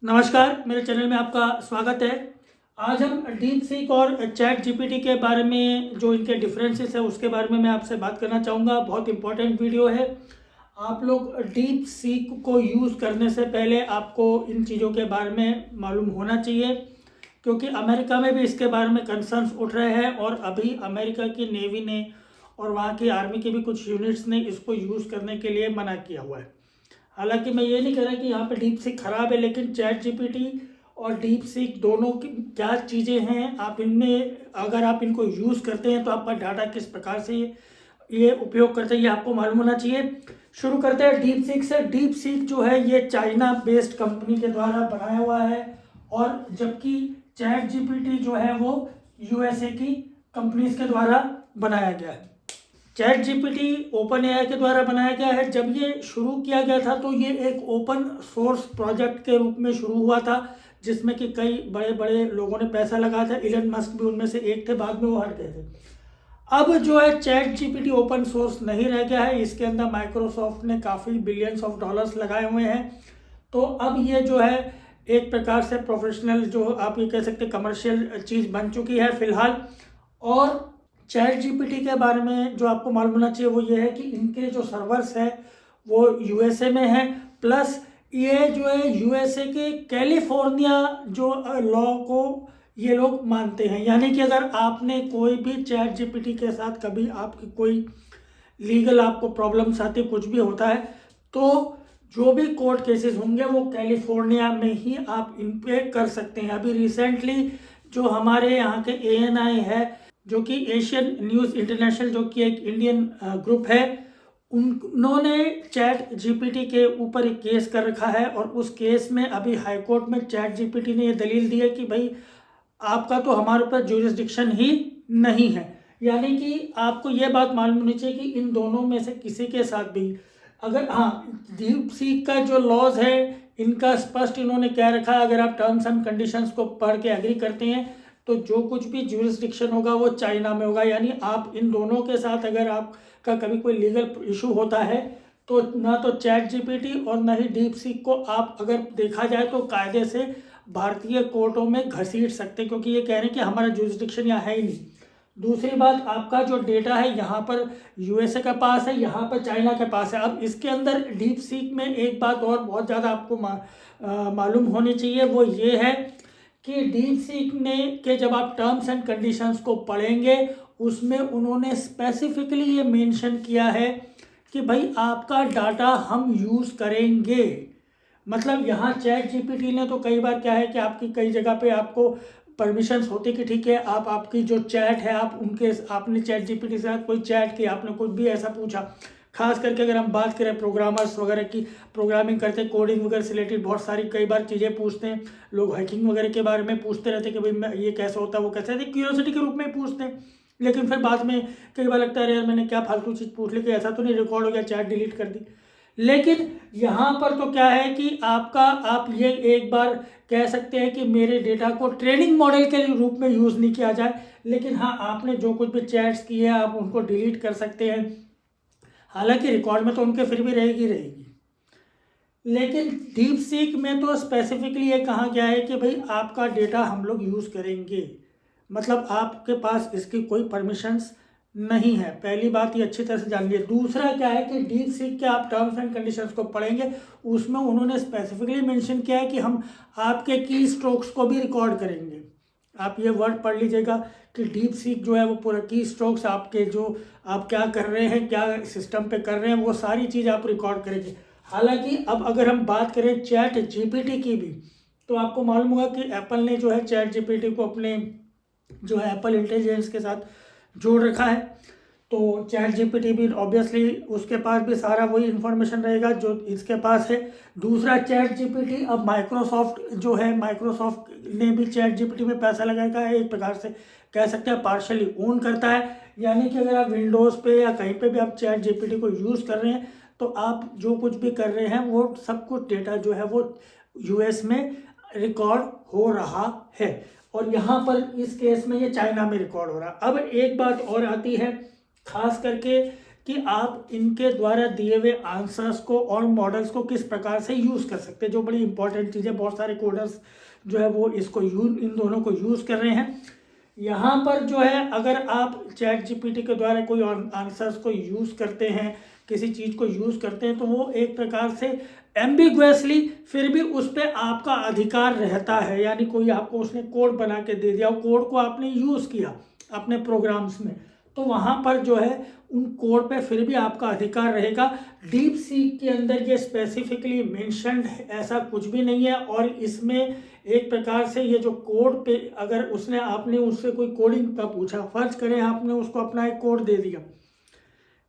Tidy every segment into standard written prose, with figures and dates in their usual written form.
नमस्कार, मेरे चैनल में आपका स्वागत है। आज हम डीप सीक और चैट जीपीटी के बारे में जो इनके डिफरेंसेस है उसके बारे में मैं आपसे बात करना चाहूँगा। बहुत इंपॉर्टेंट वीडियो है। आप लोग डीप सीक को यूज़ करने से पहले आपको इन चीज़ों के बारे में मालूम होना चाहिए, क्योंकि अमेरिका में भी इसके बारे में कंसर्न्स उठ रहे हैं और अभी अमेरिका की नेवी ने और वहाँ की आर्मी के भी कुछ यूनिट्स ने इसको यूज़ करने के लिए मना किया हुआ है। हालांकि मैं ये नहीं कह रहा कि यहाँ पे डीप सीक खराब है, लेकिन चैट जीपीटी और डीप सीक दोनों की क्या चीज़ें हैं, आप इनमें अगर आप इनको यूज़ करते हैं तो आपका डाटा किस प्रकार से ये उपयोग करते हैं ये आपको मालूम होना चाहिए। शुरू करते हैं डीप सीक से। डीप सीक जो है ये चाइना बेस्ड कंपनी के द्वारा बनाया हुआ है, और जबकि चैट जीपीटी जो है वो यूएसए की कंपनीज के द्वारा बनाया गया है। चैट जीपीटी ओपन एआई के द्वारा बनाया गया है। जब ये शुरू किया गया था तो ये एक ओपन सोर्स प्रोजेक्ट के रूप में शुरू हुआ था, जिसमें कि कई बड़े बड़े लोगों ने पैसा लगाया था। इलन मस्क भी उनमें से एक थे, बाद में वो हट गए थे। अब जो है चैट जीपीटी ओपन सोर्स नहीं रह गया है, इसके अंदर माइक्रोसॉफ्ट ने काफ़ी बिलियंस ऑफ डॉलर्स लगाए हुए हैं। तो अब ये जो है एक प्रकार से प्रोफेशनल, जो आप ये कह सकते कमर्शियल चीज़ बन चुकी है फिलहाल। और चैट जीपीटी के बारे में जो आपको मालूम होना चाहिए वो ये है कि इनके जो सर्वर्स है वो यूएसए में है, प्लस ये जो है यूएसए के कैलिफोर्निया जो लॉ को ये लोग मानते हैं। यानी कि अगर आपने कोई भी चैट जीपीटी के साथ कभी आपकी कोई लीगल आपको प्रॉब्लम्स आती, कुछ भी होता है, तो जो भी कोर्ट केसेस होंगे वो कैलिफोर्निया में ही आप इन पे कर सकते हैं। अभी रिसेंटली जो हमारे यहाँ के एएनआई है, जो कि एशियन न्यूज़ इंटरनेशनल, जो कि एक इंडियन ग्रुप है, उन्होंने चैट जीपीटी के ऊपर एक केस कर रखा है। और उस केस में अभी हाईकोर्ट में चैट जीपीटी ने ये दलील दी है कि भाई आपका तो हमारे ऊपर जुरिस्डिक्शन ही नहीं है। यानी कि आपको ये बात मालूम होनी चाहिए कि इन दोनों में से किसी के साथ भी अगर, हाँ, डीप सीक का जो लॉज है इनका स्पष्ट इन्होंने कह रखा है, अगर आप टर्म्स एंड कंडीशंस को पढ़ के एग्री करते हैं तो जो कुछ भी जुरिस्डिक्शन होगा वो चाइना में होगा। यानी आप इन दोनों के साथ अगर आपका कभी कोई लीगल इशू होता है तो ना तो चैट जीपीटी और ना ही डीप सीक को आप, अगर देखा जाए तो कायदे से भारतीय कोर्टों में घसीट सकते, क्योंकि ये कह रहे हैं कि हमारा जुरिस्डिक्शन यहाँ है ही नहीं। दूसरी बात, आपका जो डेटा है यहाँ पर यूएसए के पास है, यहाँ पर चाइना के पास है। अब इसके अंदर डीप सीक में एक बात और बहुत ज़्यादा आपको मालूम होनी चाहिए, वो ये है कि डीप सीक ने के जब आप टर्म्स एंड कंडीशंस को पढ़ेंगे उसमें उन्होंने स्पेसिफिकली ये मेंशन किया है कि भाई आपका डाटा हम यूज़ करेंगे। मतलब यहाँ चैट जीपीटी ने तो कई बार क्या है कि आपकी कई जगह पे आपको परमिशंस होती कि ठीक है, आप आपकी जो चैट है आप उनके, आपने चैट जीपीटी से कोई चैट की, आपने कुछ भी ऐसा पूछा, खास करके अगर हम बात करें प्रोग्रामर्स वगैरह की, प्रोग्रामिंग करते हैं, कोडिंग वगैरह से रिलेटेड बहुत सारी कई बार चीज़ें पूछते हैं लोग, हैकिंग वगैरह के बारे में पूछते रहते हैं कि भाई मैं ये कैसे होता है वो कैसे है, क्यूरियोसिटी के रूप में पूछते हैं। लेकिन फिर बाद में कई बार लगता है यार मैंने क्या फालतू चीज़ पूछ ली, कि ऐसा तो नहीं रिकॉर्ड हो गया, चैट डिलीट कर दी। लेकिन यहाँ पर तो क्या है कि आपका, आप ये एक बार कह सकते हैं कि मेरे डेटा को ट्रेनिंग मॉडल के रूप में यूज़ नहीं किया जाए, लेकिन हाँ आपने जो कुछ भी चैट्स किए हैं आप उनको डिलीट कर सकते हैं। हालांकि रिकॉर्ड में तो उनके फिर भी रहेगी रहेगी। लेकिन डीप सीक में तो स्पेसिफिकली ये कहा गया है कि भाई आपका डेटा हम लोग यूज़ करेंगे, मतलब आपके पास इसकी कोई परमिशंस नहीं है। पहली बात ये अच्छी तरह से जान लीजिए। दूसरा क्या है कि डीप सीक के आप टर्म्स एंड कंडीशंस को पढ़ेंगे, उसमें उन्होंने स्पेसिफिकली मेंशन किया है कि हम आपके की स्ट्रोक्स को भी रिकॉर्ड करेंगे। आप ये वर्ड पढ़ लीजिएगा कि डीप सीक जो है वो पूरा की स्ट्रोक्स, आपके जो आप क्या कर रहे हैं, क्या सिस्टम पे कर रहे हैं, वो सारी चीज़ आप रिकॉर्ड करेंगे। हालांकि अब अगर हम बात करें चैट जीपीटी की भी, तो आपको मालूम होगा कि एप्पल ने जो है चैट जीपीटी को अपने जो है एप्पल इंटेलिजेंस के साथ जोड़ रखा है। तो चैट जीपीटी भी ऑब्वियसली उसके पास भी सारा वही इन्फॉर्मेशन रहेगा जो इसके पास है। दूसरा, चैट जीपीटी अब माइक्रोसॉफ्ट जो है, माइक्रोसॉफ्ट ने भी चैट जीपीटी में पैसा लगाया है, एक प्रकार से कह सकते हैं पार्शली ओन करता है। यानी कि अगर आप विंडोज़ पे या कहीं पे भी आप चैट जीपीटी को यूज़ कर रहे हैं तो आप जो कुछ भी कर रहे हैं वो सब कुछ डेटा जो है वो यूएस में रिकॉर्ड हो रहा है, और यहाँ पर इस केस में ये चाइना में रिकॉर्ड हो रहा है। अब एक बात और आती है, खास करके कि आप इनके द्वारा दिए हुए आंसर्स को और मॉडल्स को किस प्रकार से यूज़ कर सकते हैं, जो बड़ी इंपॉर्टेंट चीज़ है। बहुत सारे कोडर्स जो है वो इसको इन दोनों को यूज़ कर रहे हैं। यहाँ पर जो है अगर आप चैट जीपीटी के द्वारा कोई आंसर्स को यूज़ करते हैं, किसी चीज़ को यूज़ करते हैं, तो वो एक प्रकार से एम्बिगुअसली फिर भी उस पर आपका अधिकार रहता है। यानी कोई आपको उसने कोड बना के दे दिया, कोड को आपने यूज़ किया अपने प्रोग्राम्स में, तो वहाँ पर जो है उन कोड पे फिर भी आपका अधिकार रहेगा। डीप सीक के अंदर ये स्पेसिफिकली मेंशन्ड ऐसा कुछ भी नहीं है। और इसमें एक प्रकार से ये जो कोड पे अगर आपने उससे कोई कोडिंग का पूछा, फर्ज करें आपने उसको अपना एक कोड दे दिया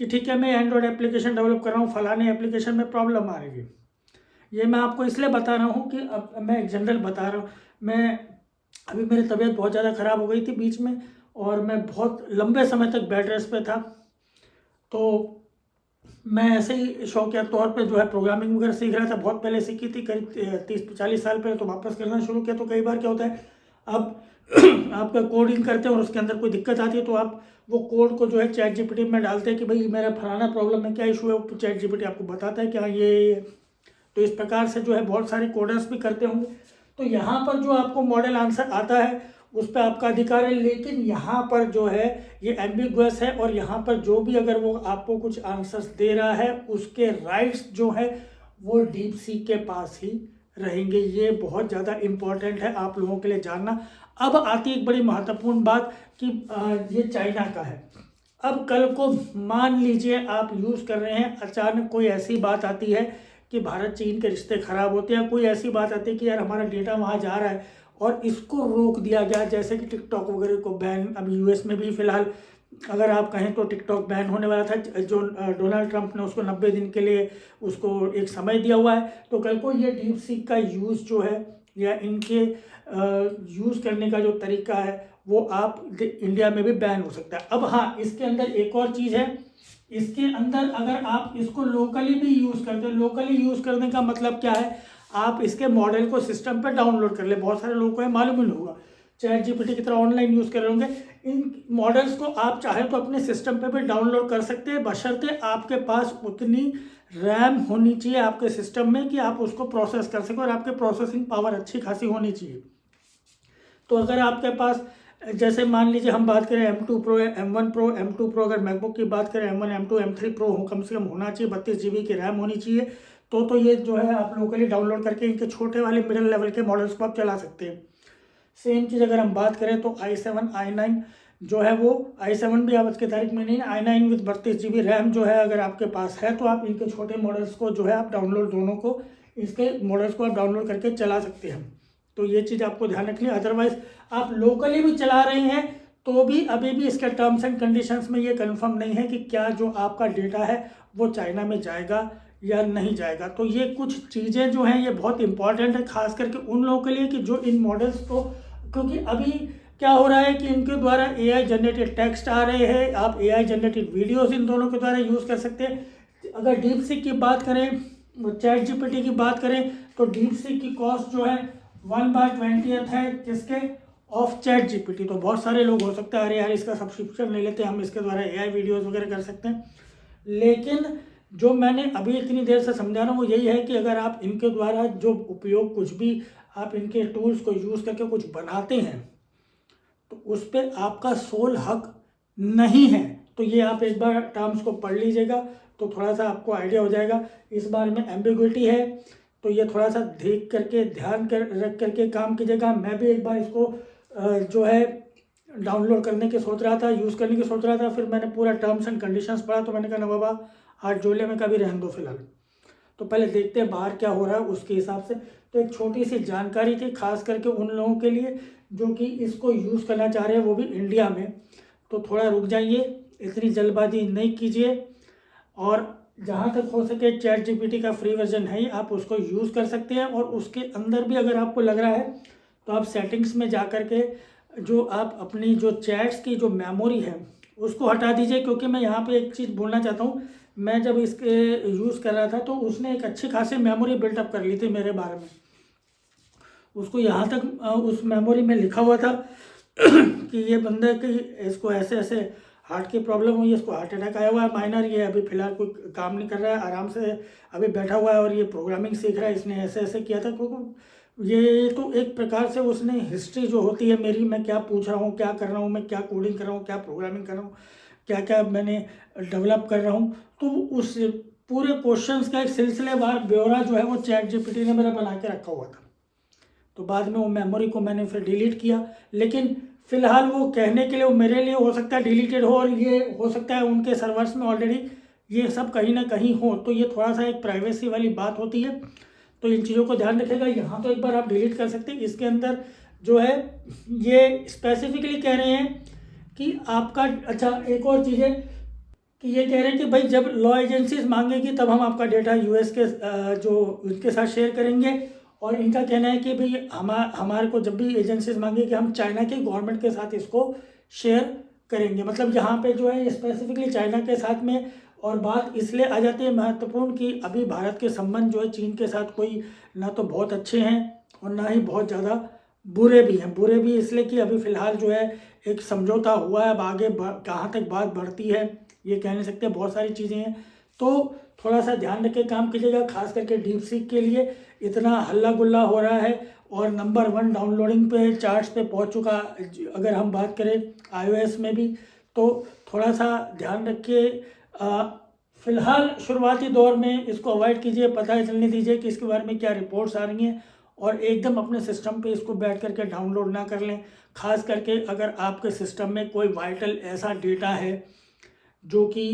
कि ठीक है मैं एंड्रॉयड एप्लीकेशन डेवलप कर रहा हूँ, फलाने एप्लीकेशन में प्रॉब्लम आ रही है। ये मैं आपको इसलिए बता रहा हूँ कि अब मैं एक जनरल बता रहा हूँ। मैं अभी मेरी तबीयत बहुत ज़्यादा ख़राब हो गई थी बीच में, और मैं बहुत लंबे समय तक बेड रेस्ट पे था। तो मैं ऐसे ही शौकिया तौर पे जो है प्रोग्रामिंग वगैरह सीख रहा था। बहुत पहले सीखी थी, करीब 30-40 साल पहले, तो वापस करना शुरू किया। तो कई बार क्या होता है, अब आपका कोडिंग करते हैं और उसके अंदर कोई दिक्कत आती है, तो आप वो कोड को जो है चैट जीपीटी में डालते हैं कि भाई मेरा फलाना प्रॉब्लम है, क्या इशू है। चैट जीपीटी आपको बताता है कि हाँ ये। तो इस प्रकार से जो है बहुत सारे कोडर्स भी करते होंगे। तो यहाँ पर जो आपको मॉडल आंसर आता है उस पर आपका अधिकार है, लेकिन यहाँ पर जो है ये एम्बिगुअस है। और यहाँ पर जो भी अगर वो आपको कुछ आंसर्स दे रहा है उसके राइट्स जो है वो डीप सीक के पास ही रहेंगे। ये बहुत ज़्यादा इम्पोर्टेंट है आप लोगों के लिए जानना। अब आती एक बड़ी महत्वपूर्ण बात कि ये चाइना का है। अब कल को मान लीजिए आप यूज़ कर रहे हैं, अचानक कोई ऐसी बात आती है कि भारत चीन के रिश्ते ख़राब होते हैं, कोई ऐसी बात आती है कि यार हमारा डेटा वहाँ जा रहा है और इसको रोक दिया गया, जैसे कि टिकटॉक वगैरह को बैन। अभी यूएस में भी फ़िलहाल अगर आप कहें तो टिकटॉक बैन होने वाला था, जो डोनाल्ड ट्रंप ने उसको 90 दिन के लिए उसको एक समय दिया हुआ है। तो कल को ये डीप सीक का यूज़ जो है या इनके यूज़ करने का जो तरीका है वो आप इंडिया में भी बैन हो सकता है। अब हाँ, इसके अंदर एक और चीज़ है, इसके अंदर अगर आप इसको लोकली भी यूज़ करते हो, लोकली यूज़ करने का मतलब क्या है, आप इसके मॉडल को सिस्टम पर डाउनलोड कर ले। बहुत सारे लोगों को ये मालूम ही नहीं होगा, चैट जीपीटी की तरह ऑनलाइन यूज़ कर रहे होंगे। इन मॉडल्स को आप चाहे तो अपने सिस्टम पे भी डाउनलोड कर सकते हैं, बशर्ते आपके पास उतनी रैम होनी चाहिए आपके सिस्टम में कि आप उसको प्रोसेस कर सकें, और आपके प्रोसेसिंग पावर अच्छी खासी होनी चाहिए। तो अगर आपके पास, जैसे मान लीजिए हम बात करें M2 Pro, M1 Pro, M2 Pro, अगर मैकबुक की बात करें M1, M2, M3 Pro हो, कम से कम होना चाहिए 32 GB की रैम होनी चाहिए। तो ये जो है आप लोकली डाउनलोड करके इनके छोटे वाले मिडिल लेवल के मॉडल्स को आप चला सकते हैं। सेम चीज़ अगर हम बात करें तो i7, i9 जो है वो, i7 भी आज की तारीख में नहीं है, i9 विद 32 GB रैम जो है अगर आपके पास है तो आप इनके छोटे मॉडल्स को जो है आप डाउनलोड, दोनों को इसके मॉडल्स को आप डाउनलोड करके चला सकते हैं। तो ये चीज़ आपको ध्यान रखनी है। अदरवाइज आप लोकली भी चला रहे हैं तो भी अभी भी इसके टर्म्स एंड कंडीशंस में ये कंफर्म नहीं है कि क्या जो आपका डेटा है वो चाइना में जाएगा या नहीं जाएगा। तो ये कुछ चीज़ें जो हैं ये बहुत इंपॉर्टेंट है, खास करके उन लोगों के लिए कि जो इन मॉडल्स को, क्योंकि अभी क्या हो रहा है कि इनके द्वारा AI जनरेटेड टेक्स्ट आ रहे हैं, आप AI जनरेटेड वीडियोस इन दोनों के द्वारा यूज़ कर सकते हैं। अगर डीप सीक की बात करें, चैट जीपीटी की बात करें, तो डीप सीक की कॉस्ट जो है 1/20 है किसके, ऑफ चैट जीपीटी। तो बहुत सारे लोग हो सकते हैं अरे यार इसका सब्सक्रिप्शन ले लेते हैं, हम इसके द्वारा AI वीडियोस वगैरह कर सकते हैं। लेकिन जो मैंने अभी इतनी देर से समझा रहा हूँ वो यही है कि अगर आप इनके द्वारा जो उपयोग, कुछ भी आप इनके टूल्स को यूज़ करके कुछ बनाते हैं तो उस पर आपका सोल हक नहीं है। तो ये आप एक बार टर्म्स को पढ़ लीजिएगा तो थोड़ा सा आपको आइडिया हो जाएगा। इस बारे में एम्बिग्विटी है तो ये थोड़ा सा देख करके, ध्यान रख करके काम कीजिएगा। मैं भी एक बार इसको जो है डाउनलोड करने के सोच रहा था, यूज़ करने की सोच रहा था, फिर मैंने पूरा टर्म्स एंड कंडीशंस पढ़ा तो मैंने कहा ना बाबा हाथ जोड़े में कभी रहने दो फिलहाल, तो पहले देखते हैं बाहर क्या हो रहा है उसके हिसाब से। तो एक छोटी सी जानकारी थी खास करके उन लोगों के लिए जो कि इसको यूज़ करना चाह रहे हैं वो भी इंडिया में। तो थोड़ा रुक जाइए, इतनी जल्दबाजी नहीं कीजिए, और जहाँ तक हो सके चैट जीपीटी का फ्री वर्जन है ही, आप उसको यूज़ कर सकते हैं। और उसके अंदर भी अगर आपको लग रहा है तो आप सेटिंग्स में जा कर के जो आप अपनी जो चैट्स की जो मेमोरी है उसको हटा दीजिए। क्योंकि मैं यहाँ पे एक चीज़ बोलना चाहता हूँ, मैं जब इसके यूज़ कर रहा था तो उसने एक अच्छी खासी मेमोरी बिल्टअप कर ली थी मेरे बारे में। उसको यहाँ तक उस मेमोरी में लिखा हुआ था कि ये बंदे की इसको ऐसे ऐसे हार्ट की प्रॉब्लम हुई है, इसको हार्ट अटैक आया हुआ है माइनर। ये अभी फ़िलहाल कोई काम नहीं कर रहा है, आराम से अभी बैठा हुआ है और ये प्रोग्रामिंग सीख रहा है। इसने ऐसे ऐसे किया था, क्योंकि ये तो एक प्रकार से उसने हिस्ट्री जो होती है मेरी, मैं क्या पूछ रहा हूँ, क्या कर रहा हूँ, मैं क्या कोडिंग कर रहा हूँ, क्या प्रोग्रामिंग कर रहा हूँ, क्या क्या मैंने डेवलप कर रहा हूँ, तो उस पूरे क्वेश्चंस का एक सिलसिलेवार ब्यौरा जो है वो ChatGPT ने मेरा बना के रखा हुआ था। तो बाद में वो मेमोरी को मैंने फिर डिलीट किया, लेकिन फ़िलहाल वो कहने के लिए वो मेरे लिए हो सकता है डिलीटेड हो, और ये हो सकता है उनके सर्वर्स में ऑलरेडी ये सब कहीं ना कहीं हो। तो ये थोड़ा सा एक प्राइवेसी वाली बात होती है, तो इन चीज़ों को ध्यान रखिएगा। यहाँ तो एक बार आप डिलीट कर सकते हैं। इसके अंदर जो है ये स्पेसिफिकली कह रहे हैं कि आपका, अच्छा एक और चीज़ है कि ये कह रहे हैं कि भाई जब लॉ एजेंसीज मांगेगी तब हम आपका डेटा यूएस के जो उनके साथ शेयर करेंगे। और इनका कहना है कि भाई हमारे को जब भी एजेंसीज मांगेगी हम चाइना के गवर्नमेंट के साथ इसको शेयर करेंगे। मतलब यहाँ पे जो है स्पेसिफिकली चाइना के साथ में। और बात इसलिए आ जाती है महत्वपूर्ण कि अभी भारत के संबंध जो है चीन के साथ कोई ना तो बहुत अच्छे हैं और ना ही बहुत ज़्यादा बुरे भी हैं। बुरे भी इसलिए कि अभी फ़िलहाल जो है एक समझौता हुआ है, अब आगे कहाँ तक बात बढ़ती है ये कह नहीं सकते, बहुत सारी चीज़ें हैं। तो थोड़ा सा ध्यान रख के काम कीजिएगा, खास करके डीप सीक के लिए इतना हल्ला गुल्ला हो रहा है और नंबर 1 डाउनलोडिंग पे चार्ट्स पे पहुंच चुका। अगर हम बात करें iOS में भी, तो थोड़ा सा ध्यान रखिए। फ़िलहाल शुरुआती दौर में इसको अवॉइड कीजिए, पता चलने दीजिए कि इसके बारे में क्या रिपोर्ट्स आ रही हैं, और एकदम अपने सिस्टम पे इसको बैठ करके डाउनलोड ना कर लें। खास करके अगर आपके सिस्टम में कोई वाइटल ऐसा डेटा है जो कि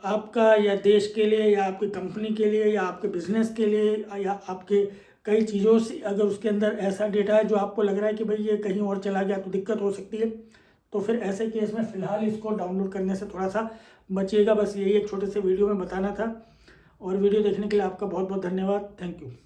आपका या देश के लिए या आपकी कंपनी के लिए या आपके बिजनेस के लिए या आपके कई चीज़ों से, अगर उसके अंदर ऐसा डेटा है जो आपको लग रहा है कि भाई ये कहीं और चला गया तो दिक्कत हो सकती है, तो फिर ऐसे केस में फ़िलहाल इसको डाउनलोड करने से थोड़ा सा बचिएगा। बस यही एक छोटे से वीडियो में बताना था, और वीडियो देखने के लिए आपका बहुत बहुत धन्यवाद। Thank you.